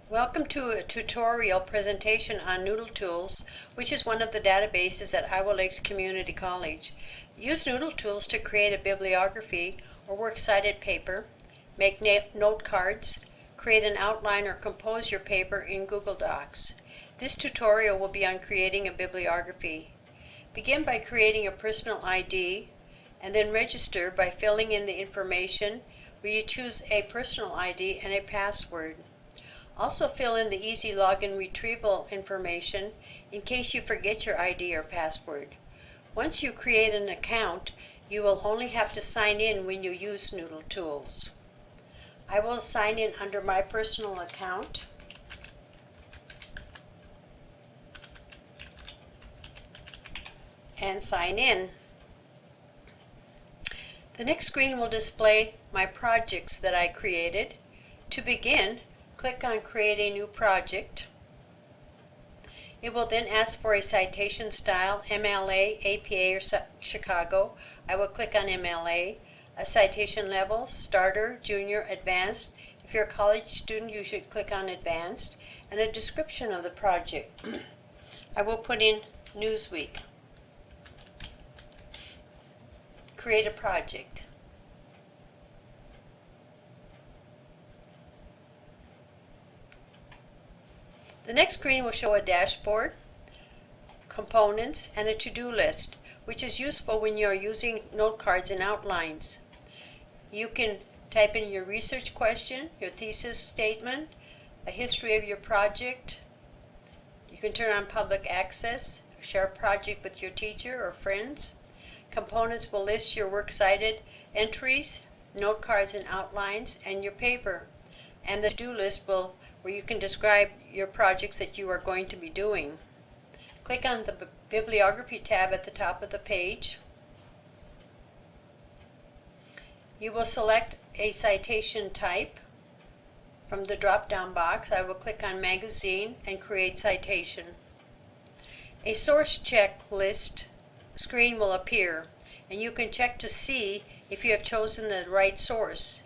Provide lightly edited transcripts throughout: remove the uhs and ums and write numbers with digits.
Welcome to a tutorial presentation on NoodleTools, which is one of the databases at Iowa Lakes Community College. Use NoodleTools to create a bibliography or works cited paper, make note cards, create an outline or compose your paper in Google Docs. This tutorial will be on creating a bibliography. Begin by creating a personal ID and then register by filling in the information where you choose a personal ID and a password. Also fill in the easy login retrieval information in case you forget your ID or password. Once you create an account, you will only have to sign in when you use NoodleTools. I will sign in under my personal account. And sign in. The next screen will display my projects that I created. To begin, click on Create a New Project. It will then ask for a citation style, MLA, APA, or Chicago. I will click on MLA. A citation level, Starter, Junior, Advanced. If you're a college student, you should click on Advanced. And a description of the project. I will put in Newsweek. Create a project. The next screen will show a dashboard, components, and a to-do list, which is useful when you are using note cards and outlines. You can type in your research question, your thesis statement, a history of your project. You can turn on public access, share a project with your teacher or friends. Components will list your works cited entries, note cards and outlines, and your paper. And the to-do list will where you can describe your projects that you are going to be doing. Click on the Bibliography tab at the top of the page. You will select a citation type. From the drop-down box, I will click on Magazine and Create Citation. A source checklist screen will appear, and you can check to see if you have chosen the right source.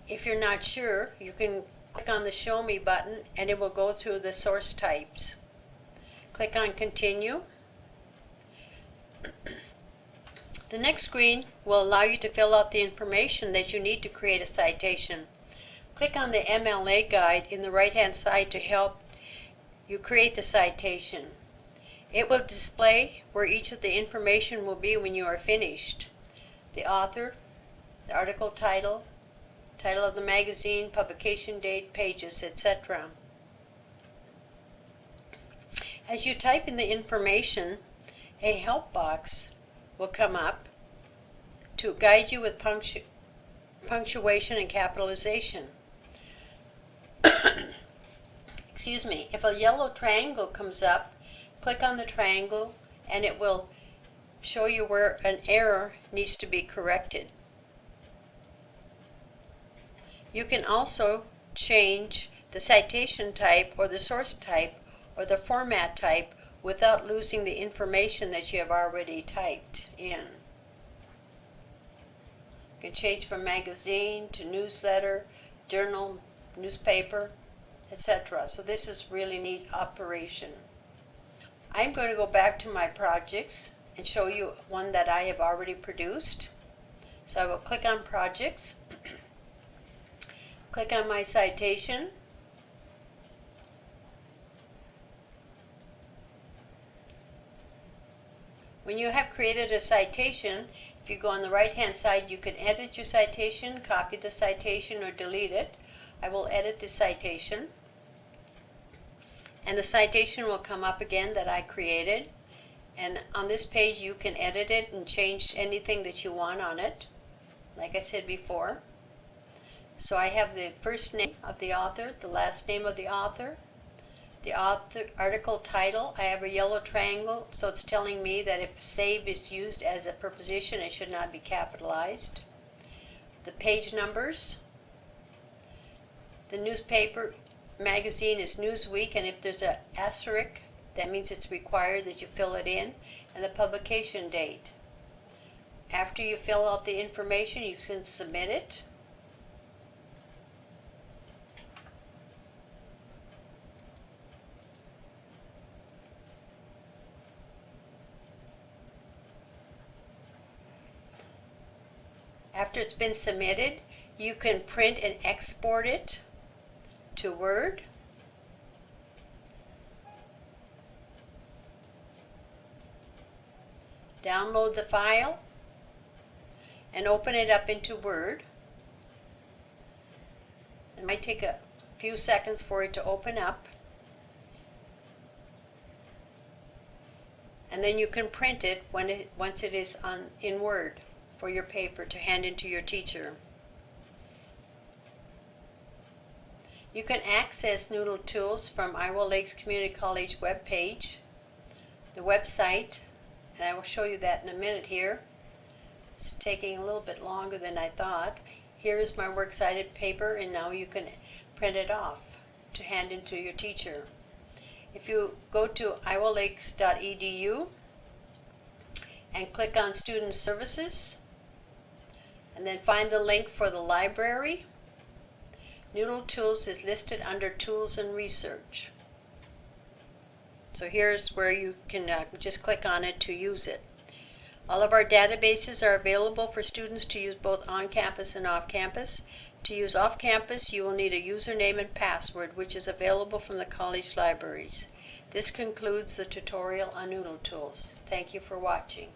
If you're not sure, you can click on the Show Me button and it will go through the source types. Click on Continue. The next screen will allow you to fill out the information that you need to create a citation. Click on the MLA guide in the right hand side to help you create the citation. It will display where each of the information will be when you are finished. The author, the article title, title of the magazine, publication date, pages, etc. As you type in the information, a help box will come up to guide you with punctuation and capitalization. Excuse me. If a yellow triangle comes up, click on the triangle and it will show you where an error needs to be corrected. You can also change the citation type or the source type or the format type without losing the information that you have already typed in. You can change from magazine to newsletter, journal, newspaper, etc. So this is really neat operation. I'm going to go back to my projects and show you one that I have already produced. So I will click on Projects. Click on my citation. When you have created a citation, if you go on the right hand side, you can edit your citation, copy the citation, or delete it. I will edit the citation. And the citation will come up again that I created. And on this page you can edit it and change anything that you want on it, like I said before. So I have the first name of the author, the last name of the author article title. I have a yellow triangle, so it's telling me that if save is used as a preposition, it should not be capitalized. The page numbers. The newspaper magazine is Newsweek, and if there's an asterisk, that means it's required that you fill it in, and the publication date. After you fill out the information, you can submit it. After it's been submitted, you can print and export it to Word. Download the file and open it up into Word. It might take a few seconds for it to open up. And then you can print it once it is in Word for your paper to hand into your teacher. You can access NoodleTools from Iowa Lakes Community College webpage, the website, and I will show you that in a minute here. It's taking a little bit longer than I thought. Here is my works cited paper, and now you can print it off to hand into your teacher. If you go to iowalakes.edu and click on Student Services, and then find the link for the library, NoodleTools is listed under Tools and Research. So here's where you can just click on it to use it. All of our databases are available for students to use both on campus and off campus. To use off campus, you will need a username and password, which is available from the college libraries. This concludes the tutorial on NoodleTools. Thank you for watching.